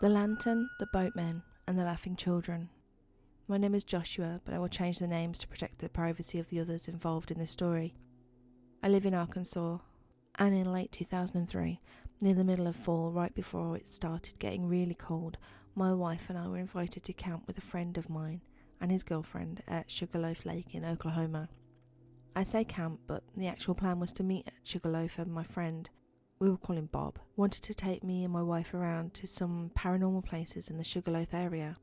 The Lantern, the Boatmen, and the Laughing Children. My name is Joshua, but I will change the names to protect the privacy of the others involved in this story. I live in Arkansas, and in late 2003, near the middle of fall, right before it started getting really cold, my wife and I were invited to camp with a friend of mine and his girlfriend at Sugarloaf Lake in Oklahoma. I say camp, but the actual plan was to meet at Sugarloaf, and my friend, we will call him Bob, wanted to take me and my wife around to some paranormal places in the Sugarloaf area.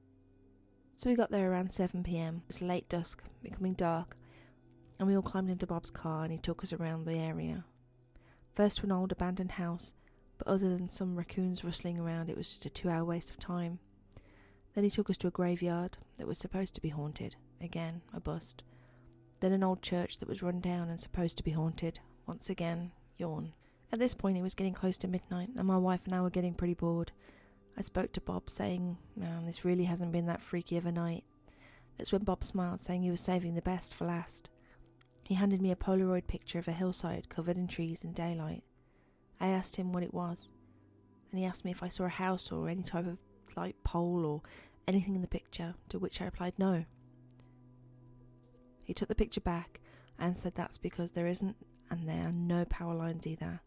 So we got there around 7 p.m. It was late dusk, becoming dark, and we all climbed into Bob's car and he took us around the area. First to an old abandoned house, but other than some raccoons rustling around, it was just a 2-hour waste of time. Then he took us to a graveyard that was supposed to be haunted. Again, a bust. Then an old church that was run down and supposed to be haunted. Once again, yawn. At this point it was getting close to midnight and my wife and I were getting pretty bored. I spoke to Bob saying, "Man, this really hasn't been that freaky of a night." That's when Bob smiled, saying he was saving the best for last. He handed me a Polaroid picture of a hillside covered in trees in daylight. I asked him what it was, and he asked me if I saw a house or any type of light pole or anything in the picture, to which I replied no. He took the picture back and said that's because there isn't, and there are no power lines either.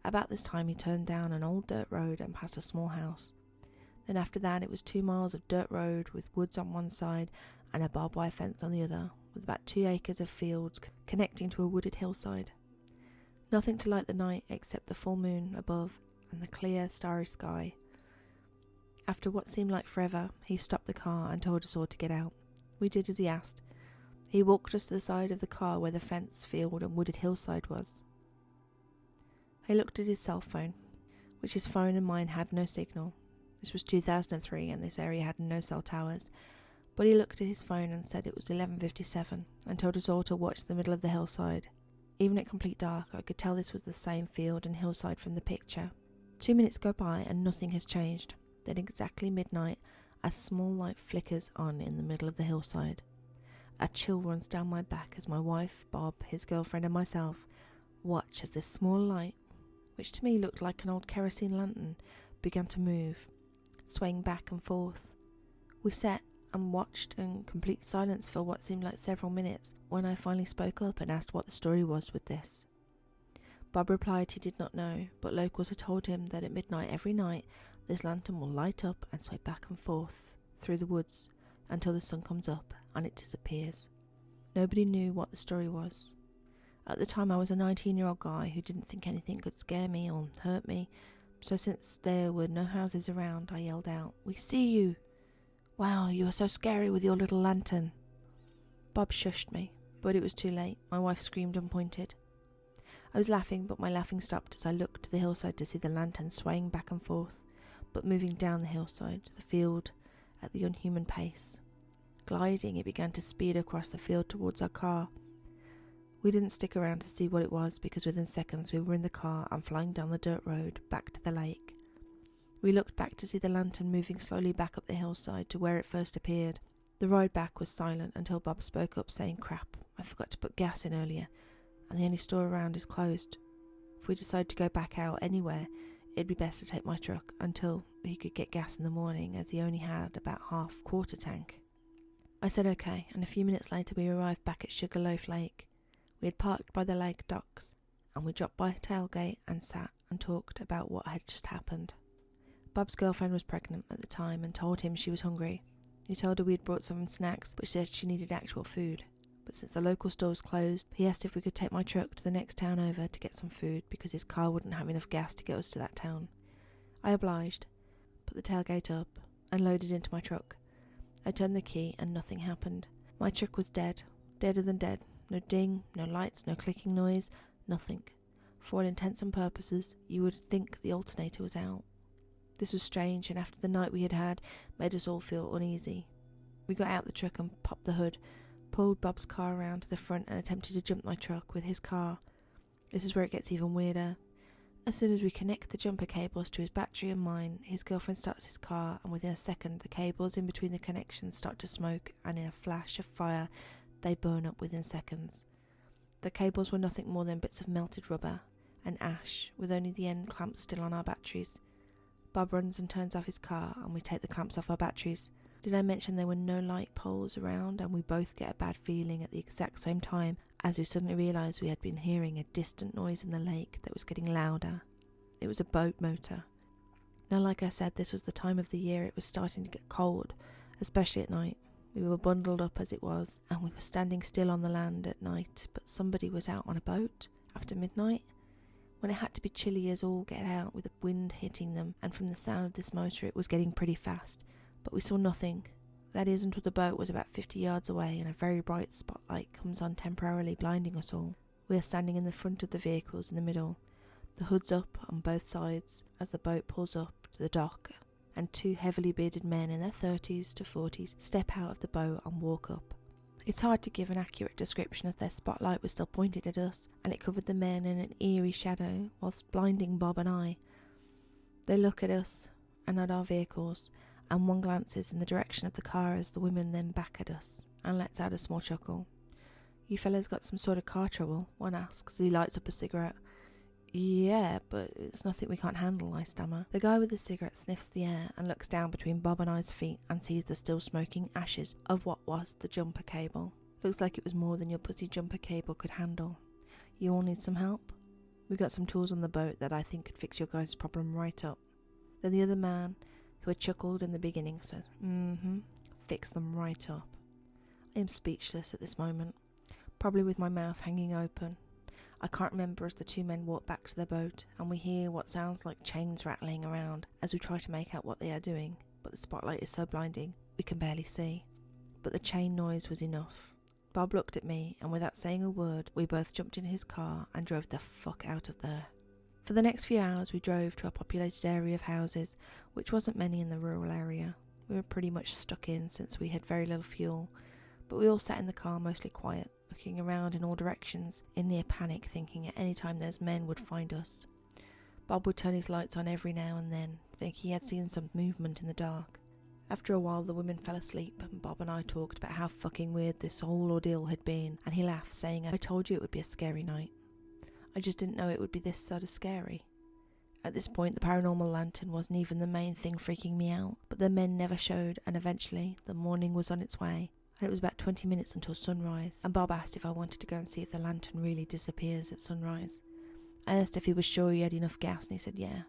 About this time he turned down an old dirt road and passed a small house. Then after that it was 2 miles of dirt road with woods on one side and a barbed wire fence on the other, with about 2 acres of fields connecting to a wooded hillside. Nothing to light the night except the full moon above and the clear starry sky. After what seemed like forever, he stopped the car and told us all to get out. We did as he asked. He walked us to the side of the car where the fence, field and wooded hillside was. He looked at his cell phone, which his phone and mine had no signal. This was 2003 and this area had no cell towers, but he looked at his phone and said it was 11:57 and told us all to watch the middle of the hillside. Even at complete dark, I could tell this was the same field and hillside from the picture. 2 minutes go by and nothing has changed. Then exactly midnight, a small light flickers on in the middle of the hillside. A chill runs down my back as my wife, Bob, his girlfriend and myself watch as this small light, which to me looked like an old kerosene lantern, began to move, swaying back and forth. We sat and watched in complete silence for what seemed like several minutes when I finally spoke up and asked what the story was with this. Bob replied he did not know, but locals had told him that at midnight every night this lantern will light up and sway back and forth through the woods until the sun comes up and it disappears. Nobody knew what the story was. At the time I was a 19-year-old guy who didn't think anything could scare me or hurt me, so since there were no houses around, I yelled out, "We see you! Wow, you are so scary with your little lantern." Bob shushed me, but it was too late. My wife screamed and pointed. I was laughing, but my laughing stopped as I looked to the hillside to see the lantern swaying back and forth, but moving down the hillside, the field, at the unhuman pace. Gliding, it began to speed across the field towards our car. We didn't stick around to see what it was because within seconds we were in the car and flying down the dirt road back to the lake. We looked back to see the lantern moving slowly back up the hillside to where it first appeared. The ride back was silent until Bob spoke up saying, "Crap, I forgot to put gas in earlier, and the only store around is closed. If we decide to go back out anywhere, it'd be best to take my truck until he could get gas in the morning, as he only had about half-quarter tank." I said okay, and a few minutes later we arrived back at Sugarloaf Lake. We had parked by the lake docks, and we dropped by a tailgate and sat and talked about what had just happened. Bob's girlfriend was pregnant at the time and told him she was hungry. He told her we had brought some snacks, but said she needed actual food. But since the local store was closed, he asked if we could take my truck to the next town over to get some food because his car wouldn't have enough gas to get us to that town. I obliged, put the tailgate up, and loaded into my truck. I turned the key and nothing happened. My truck was dead, deader than dead. No ding, no lights, no clicking noise, nothing. For all intents and purposes, you would think the alternator was out. This was strange, and after the night we had had, made us all feel uneasy. We got out the truck and popped the hood, pulled Bob's car around to the front and attempted to jump my truck with his car. This is where it gets even weirder. As soon as we connect the jumper cables to his battery and mine, his girlfriend starts his car, and within a second the cables in between the connections start to smoke, and in a flash of fire they burn up within seconds. The cables were nothing more than bits of melted rubber and ash, with only the end clamps still on our batteries. Bob runs and turns off his car, and we take the clamps off our batteries. Did I mention there were no light poles around, and we both get a bad feeling at the exact same time as we suddenly realised we had been hearing a distant noise in the lake that was getting louder. It was a boat motor. Now, like I said, this was the time of the year it was starting to get cold, especially at night. We were bundled up as it was, and we were standing still on the land at night, but somebody was out on a boat after midnight, when it had to be chilly as all get out with the wind hitting them, and from the sound of this motor it was getting pretty fast, but we saw nothing. That is, until the boat was about 50 yards away and a very bright spotlight comes on, temporarily blinding us all. We are standing in the front of the vehicles in the middle, the hoods up on both sides as the boat pulls up to the dock, and two heavily bearded men in their 30s to 40s step out of the boat and walk up. It's hard to give an accurate description as their spotlight was still pointed at us, and it covered the men in an eerie shadow whilst blinding Bob and I. They look at us and at our vehicles, and one glances in the direction of the car as the women then back at us and lets out a small chuckle. "You fellas got some sort of car trouble?" one asks as he lights up a cigarette. "Yeah, but it's nothing we can't handle," I stammer. The guy with the cigarette sniffs the air and looks down between Bob and I's feet and sees the still smoking ashes of what was the jumper cable. "Looks like it was more than your pussy jumper cable could handle. You all need some help? We got some tools on the boat that I think could fix your guys' problem right up." Then the other man, who had chuckled in the beginning, says, "Fix them right up." I am speechless at this moment, probably with my mouth hanging open. I can't remember as the two men walk back to their boat, and we hear what sounds like chains rattling around as we try to make out what they are doing, but the spotlight is so blinding we can barely see. But the chain noise was enough. Bob looked at me, and without saying a word, we both jumped in his car and drove the fuck out of there. For the next few hours we drove to a populated area of houses, which wasn't many in the rural area. We were pretty much stuck in since we had very little fuel, but we all sat in the car mostly quiet, looking around in all directions in near panic, thinking at any time those men would find us. Bob would turn his lights on every now and then, thinking he had seen some movement in the dark. After a while the women fell asleep, and Bob and I talked about how fucking weird this whole ordeal had been, and he laughed, saying, "I told you it would be a scary night. I just didn't know it would be this sort of scary." At this point the paranormal lantern wasn't even the main thing freaking me out, but the men never showed, and eventually the morning was on its way, and it was about 20 minutes until sunrise, and Bob asked if I wanted to go and see if the lantern really disappears at sunrise. I asked if he was sure he had enough gas, and he said yeah.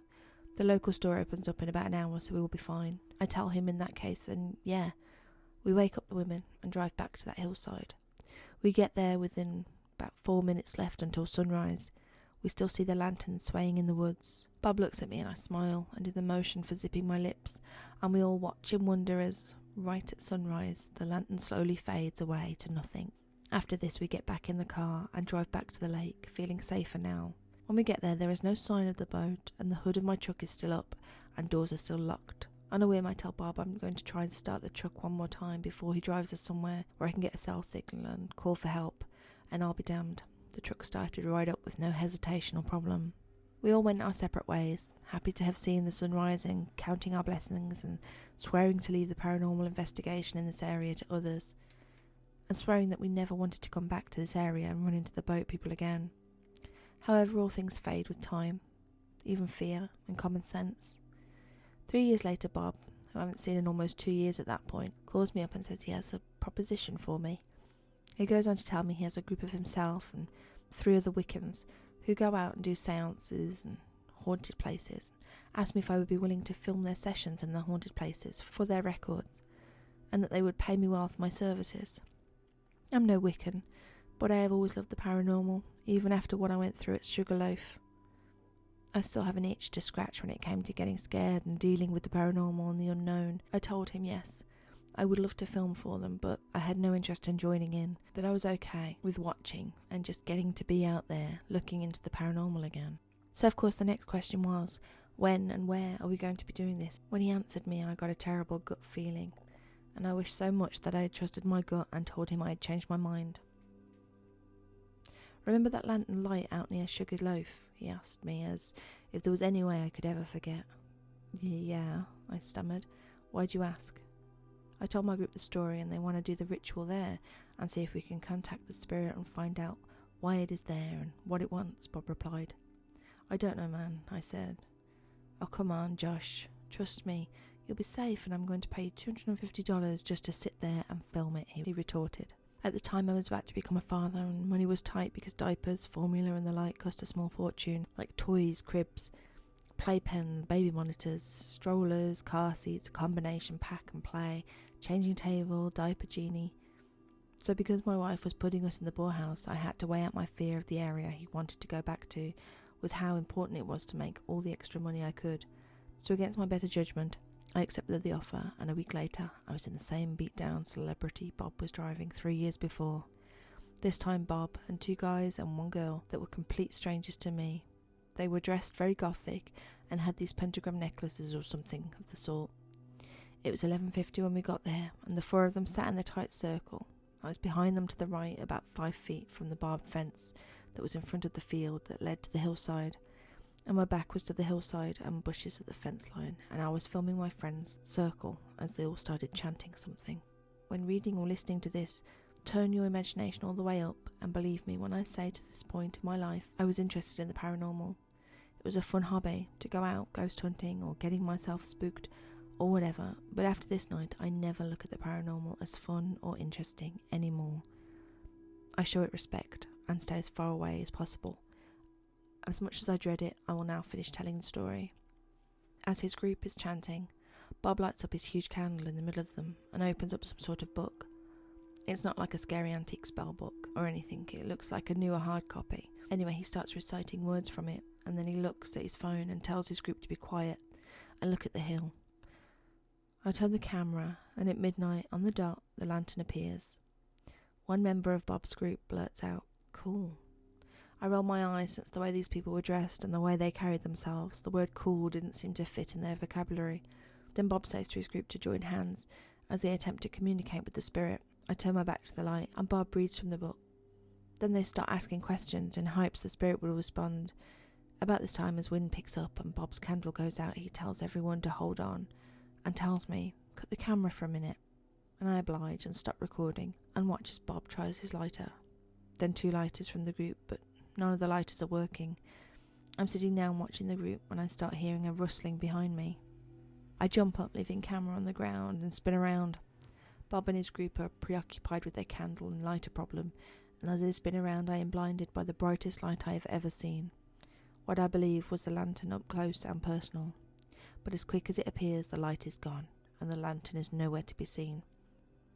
The local store opens up in about an hour, so we will be fine. I tell him in that case, then yeah. We wake up the women and drive back to that hillside. We get there within about 4 minutes left until sunrise. We still see the lantern swaying in the woods. Bob looks at me and I smile and do the motion for zipping my lips, and we all watch in wonder as, right at sunrise, the lantern slowly fades away to nothing. After this we get back in the car and drive back to the lake, feeling safer now. When we get there is no sign of the boat, and the hood of my truck is still up and doors are still locked. On a whim I tell Bob I'm going to try and start the truck one more time before he drives us somewhere where I can get a cell signal and call for help, and I'll be damned. The truck started right up with no hesitation or problem. We all went our separate ways, happy to have seen the sun rising, counting our blessings and swearing to leave the paranormal investigation in this area to others, and swearing that we never wanted to come back to this area and run into the boat people again. However, all things fade with time, even fear and common sense. 3 years later, Bob, who I haven't seen in almost 2 years at that point, calls me up and says he has a proposition for me. He goes on to tell me he has a group of himself and 3 other Wiccans who go out and do seances and haunted places. Asked me if I would be willing to film their sessions in the haunted places for their records, and that they would pay me well for my services. I'm no Wiccan, but I have always loved the paranormal, even after what I went through at Sugarloaf. I still have an itch to scratch when it came to getting scared and dealing with the paranormal and the unknown. I told him yes, I would love to film for them, but I had no interest in joining in, that I was okay with watching and just getting to be out there looking into the paranormal again. So of course the next question was, when and where are we going to be doing this? When he answered me, I got a terrible gut feeling, and I wished so much that I had trusted my gut and told him I had changed my mind. "Remember that lantern light out near Sugarloaf?" he asked me, as if there was any way I could ever forget. "Yeah," I stammered. "Why'd you ask?" I told my group the story, and they want to do the ritual there and see if we can contact the spirit and find out why it is there and what it wants, Bob replied. "I don't know, man," I said. "Oh, come on, Josh. Trust me, you'll be safe and I'm going to pay you $250 just to sit there and film it, he retorted. At the time I was about to become a father and money was tight because diapers, formula and the like cost a small fortune, like toys, cribs, playpen, baby monitors, strollers, car seats, a combination pack and play, changing table, diaper genie. So because my wife was putting us in the Boar House, I had to weigh out my fear of the area he wanted to go back to with how important it was to make all the extra money I could. So against my better judgment, I accepted the offer, and a week later I was in the same beat-down celebrity Bob was driving 3 years before. This time Bob and 2 guys and 1 girl that were complete strangers to me. They were dressed very gothic and had these pentagram necklaces or something of the sort. It was 11:50 when we got there, and the 4 of them sat in the tight circle. I was behind them to the right, about 5 feet from the barbed fence that was in front of the field that led to the hillside, and my back was to the hillside and bushes at the fence line, and I was filming my friends circle as they all started chanting something. When reading or listening to this, turn your imagination all the way up, and believe me when I say to this point in my life I was interested in the paranormal. It was a fun hobby to go out ghost hunting or getting myself spooked or whatever, but after this night I never look at the paranormal as fun or interesting anymore. I show it respect and stay as far away as possible. As much as I dread it, I will now finish telling the story. As his group is chanting, Bob lights up his huge candle in the middle of them and opens up some sort of book. It's not like a scary antique spell book or anything, it looks like a newer hard copy. Anyway, he starts reciting words from it, and then he looks at his phone and tells his group to be quiet and look at the hill. I turn the camera, and at midnight, on the dot, the lantern appears. One member of Bob's group blurts out, "Cool." I roll my eyes since the way these people were dressed and the way they carried themselves, the word cool didn't seem to fit in their vocabulary. Then Bob says to his group to join hands as they attempt to communicate with the spirit. I turn my back to the light, and Bob reads from the book. Then they start asking questions in hopes the spirit will respond. About this time, as wind picks up and Bob's candle goes out, he tells everyone to hold on, and tells me, "Cut the camera for a minute," and I oblige and stop recording and watch as Bob tries his lighter. Then 2 lighters from the group, but none of the lighters are working. I'm sitting down watching the group when I start hearing a rustling behind me. I jump up, leaving camera on the ground, and spin around. Bob and his group are preoccupied with their candle and lighter problem, and as I spin around I am blinded by the brightest light I have ever seen. What I believe was the lantern up close and personal. But as quick as it appears, the light is gone, and the lantern is nowhere to be seen.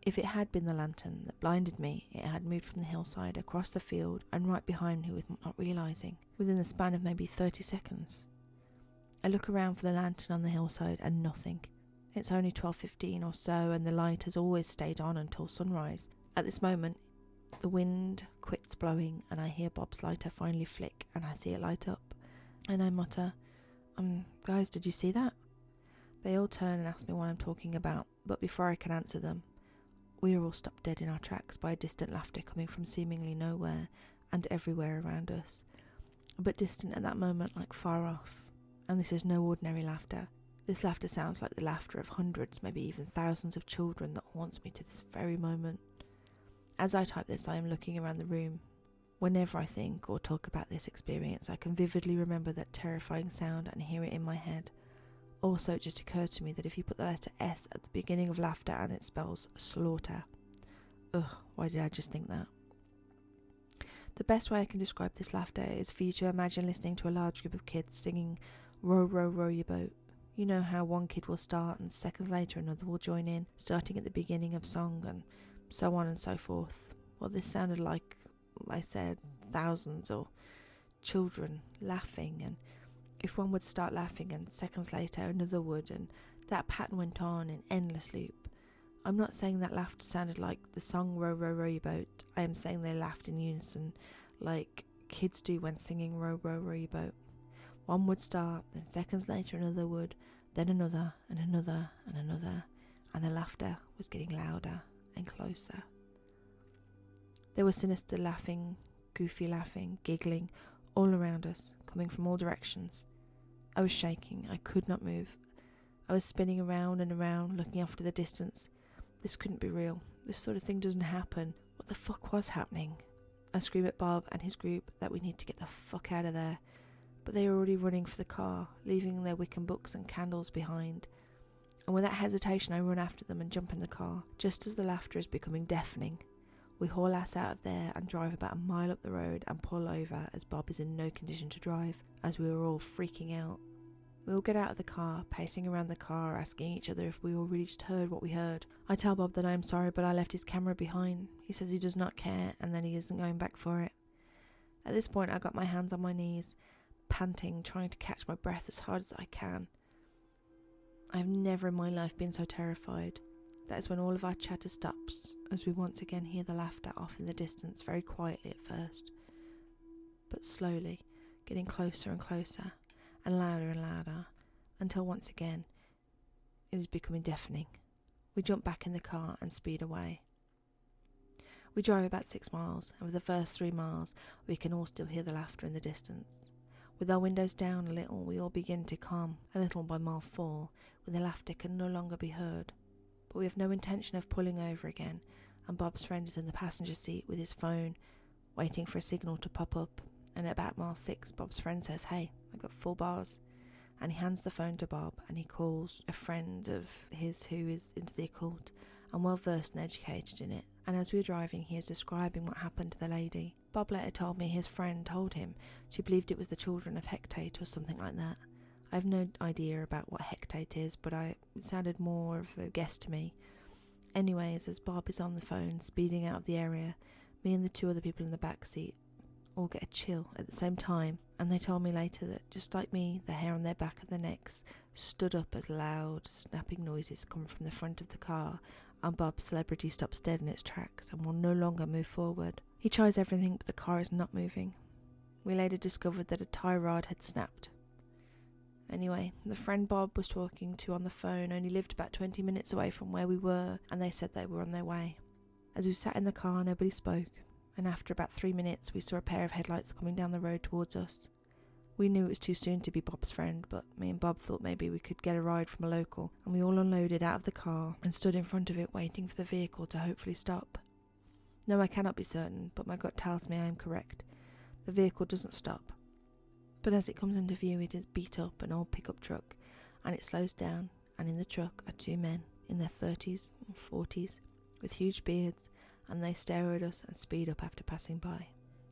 If it had been the lantern that blinded me, it had moved from the hillside across the field and right behind me with not realising, within the span of maybe 30 seconds. I look around for the lantern on the hillside and nothing. It's only 12:15 or so, and the light has always stayed on until sunrise. At this moment, the wind quits blowing, and I hear Bob's lighter finally flick, and I see it light up. And I mutter, "Guys, did you see that?" They all turn and ask me what I'm talking about, but before I can answer them, we are all stopped dead in our tracks by a distant laughter coming from seemingly nowhere and everywhere around us, but distant at that moment, like far off. And this is no ordinary laughter. This laughter sounds like the laughter of hundreds, maybe even thousands of children that haunts me to this very moment. As I type this, I am looking around the room. Whenever I think or talk about this experience, I can vividly remember that terrifying sound and hear it in my head. Also, it just occurred to me that if you put the letter S at the beginning of laughter and it spells slaughter. Ugh, why did I just think that? The best way I can describe this laughter is for you to imagine listening to a large group of kids singing "Row, row, row your boat." You know how one kid will start and seconds later another will join in, starting at the beginning of song and so on and so forth. Well, this sounded like I said thousands or children laughing, and if one would start laughing and seconds later another would, and that pattern went on in endless loop. I'm not saying that laughter sounded like the song "Row, row, row your boat." I am saying they laughed in unison like kids do when singing "Row, row, row your boat." One would start, then seconds later another would, then another and another and another, and the laughter was getting louder and closer. There was sinister laughing, goofy laughing, giggling, all around us, coming from all directions. I was shaking, I could not move. I was spinning around and around, looking off to the distance. This couldn't be real. This sort of thing doesn't happen. What the fuck was happening? I scream at Bob and his group that we need to get the fuck out of there. but they were already running for the car, leaving their Wiccan books and candles behind. And without hesitation I run after them and jump in the car, just as the laughter is becoming deafening. We haul ass out of there and drive about a mile up the road and pull over as Bob is in no condition to drive, as we were all freaking out. We all get out of the car, pacing around the car, asking each other if we all really just heard what we heard. I tell Bob that I am sorry, but I left his camera behind. He says he does not care and that he isn't going back for it. At this point I got my hands on my knees, panting, trying to catch my breath as hard as I can. I have never in my life been so terrified. That is when all of our chatter stops, as we once again hear the laughter off in the distance, very quietly at first, but slowly, getting closer and closer, and louder, until once again it is becoming deafening. We jump back in the car and speed away. We drive about 6 miles, and for the first 3 miles we can all still hear the laughter in the distance. With our windows down a little, we all begin to calm a little by mile 4, when the laughter can no longer be heard. But we have no intention of pulling over again, and Bob's friend is in the passenger seat with his phone, waiting for a signal to pop up. And at about mile 6, Bob's friend says, "Hey, I got full bars." And he hands the phone to Bob, and he calls a friend of his who is into the occult and well versed and educated in it. And as we were driving, he is describing what happened to the lady. Bob later told me his friend told him she believed it was the children of Hecate or something like that. I have no idea about what Hecate is, but it sounded more of a guess to me. Anyways, as Bob is on the phone speeding out of the area, me and the 2 other people in the back seat all get a chill at the same time, and they told me later that just like me, the hair on their back of their necks stood up as loud snapping noises come from the front of the car, and Bob's celebrity stops dead in its tracks and will no longer move forward. He tries everything, but the car is not moving. We later discovered that a tie rod had snapped. Anyway, the friend Bob was talking to on the phone only lived about 20 minutes away from where we were, and they said they were on their way. As we sat in the car, nobody spoke, and after about 3 minutes we saw a pair of headlights coming down the road towards us. We knew it was too soon to be Bob's friend, but me and Bob thought maybe we could get a ride from a local, and we all unloaded out of the car and stood in front of it waiting for the vehicle to hopefully stop. No, I cannot be certain, but my gut tells me I am correct. The vehicle doesn't stop. But as it comes into view, it is beat up, an old pickup truck, and it slows down, and in the truck are 2 men in their 30s and 40s with huge beards, and they stare at us and speed up after passing by.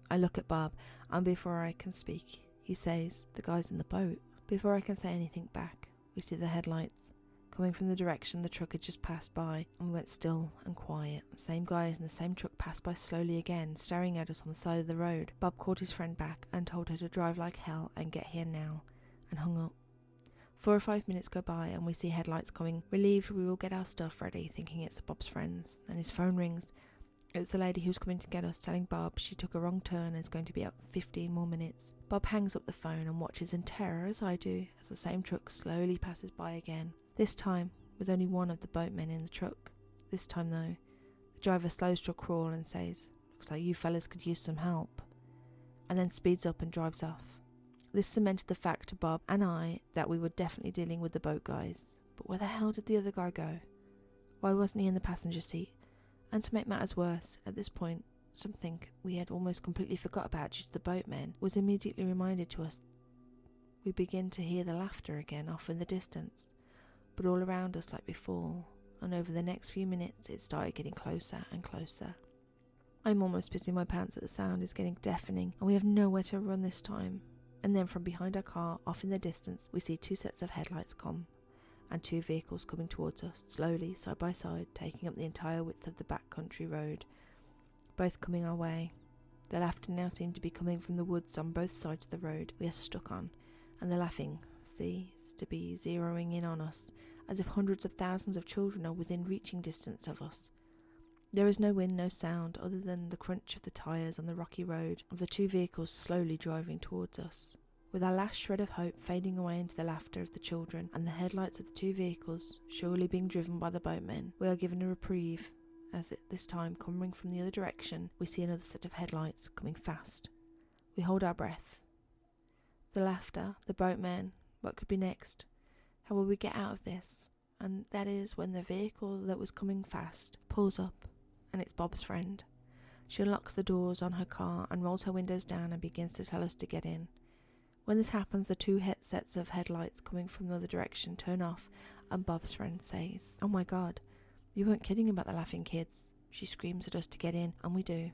I look at Bob, and before I can speak, he says, "The guy's in the boat." Before I can say anything back, we see the headlights coming from the direction the truck had just passed by, and we went still and quiet. The same guys in the same truck passed by slowly again, staring at us on the side of the road. Bob called his friend back and told her to drive like hell and get here now, and hung up. 4 or 5 minutes go by and we see headlights coming. Relieved, we all get our stuff ready, thinking it's Bob's friends. Then his phone rings. It was the lady who was coming to get us, telling Bob she took a wrong turn and is going to be up 15 more minutes. Bob hangs up the phone and watches in terror, as I do, as the same truck slowly passes by again. This time, with only one of the boatmen in the truck. This time, though, the driver slows to a crawl and says, "Looks like you fellas could use some help," and then speeds up and drives off. This cemented the fact to Bob and I that we were definitely dealing with the boat guys. But where the hell did the other guy go? Why wasn't he in the passenger seat? And to make matters worse, at this point, something we had almost completely forgot about due to the boatmen was immediately reminded to us. We begin to hear the laughter again off in the distance, but all around us like before, and over the next few minutes it started getting closer and closer. I'm almost pissing my pants at the sound is getting deafening, and we have nowhere to run this time. And then from behind our car, off in the distance, we see 2 sets of headlights come, and 2 vehicles coming towards us, slowly, side by side, taking up the entire width of the back country road, both coming our way. The laughter now seemed to be coming from the woods on both sides of the road we are stuck on, and the laughing seems to be zeroing in on us, as if hundreds of thousands of children are within reaching distance of us. There is no wind, no sound, other than the crunch of the tyres on the rocky road, of the 2 vehicles slowly driving towards us. With our last shred of hope fading away into the laughter of the children and the headlights of the 2 vehicles surely being driven by the boatmen, we are given a reprieve, as at this time, coming from the other direction, we see another set of headlights coming fast. We hold our breath. The laughter, the boatmen, what could be next? How will we get out of this? And that is when the vehicle that was coming fast pulls up, and it's Bob's friend. She unlocks the doors on her car and rolls her windows down and begins to tell us to get in. When this happens, the two sets of headlights coming from the other direction turn off, and Bob's friend says, "Oh my god, you weren't kidding about the laughing kids." She screams at us to get in, and we do.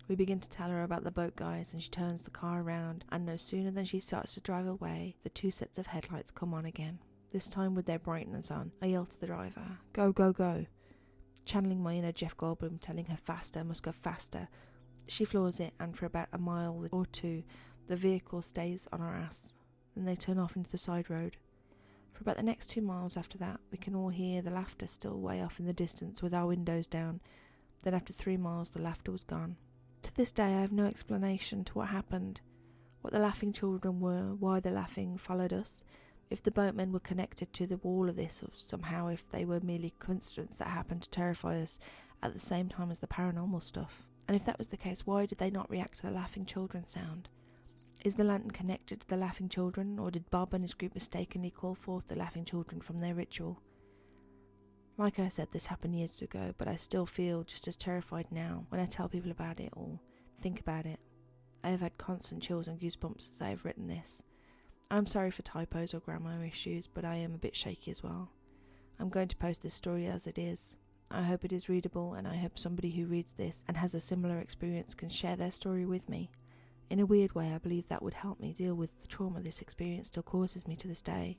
We begin to tell her about the boat guys, and she turns the car around, and no sooner than she starts to drive away, the two sets of headlights come on again, this time with their brightness on. I yell to the driver, "Go, go, go," channeling my inner Jeff Goldblum, telling her faster, must go faster. She floors it, and for about a mile or two, the vehicle stays on our ass. Then they turn off into the side road. For about the next 2 miles after that, we can all hear the laughter still way off in the distance with our windows down. Then after 3 miles, the laughter was gone. To this day, I have no explanation to what happened, what the laughing children were, why the laughing followed us, if the boatmen were connected to the wall of this, or somehow if they were merely coincidence that happened to terrify us at the same time as the paranormal stuff. And if that was the case, why did they not react to the laughing children sound? Is the lantern connected to the laughing children, or did Bob and his group mistakenly call forth the laughing children from their ritual? Like I said, this happened years ago, but I still feel just as terrified now when I tell people about it or think about it. I have had constant chills and goosebumps as I have written this. I'm sorry for typos or grammar issues, but I am a bit shaky as well. I'm going to post this story as it is. I hope it is readable, and I hope somebody who reads this and has a similar experience can share their story with me. In a weird way, I believe that would help me deal with the trauma this experience still causes me to this day.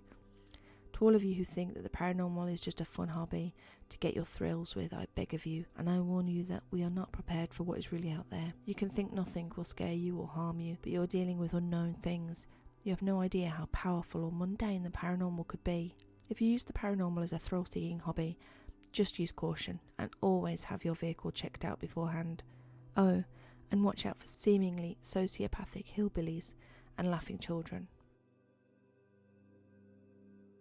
To all of you who think that the paranormal is just a fun hobby to get your thrills with, I beg of you, and I warn you that we are not prepared for what is really out there. You can think nothing will scare you or harm you, but you're dealing with unknown things. You have no idea how powerful or mundane the paranormal could be. If you use the paranormal as a thrill-seeking hobby, just use caution and always have your vehicle checked out beforehand. Oh, and watch out for seemingly sociopathic hillbillies and laughing children.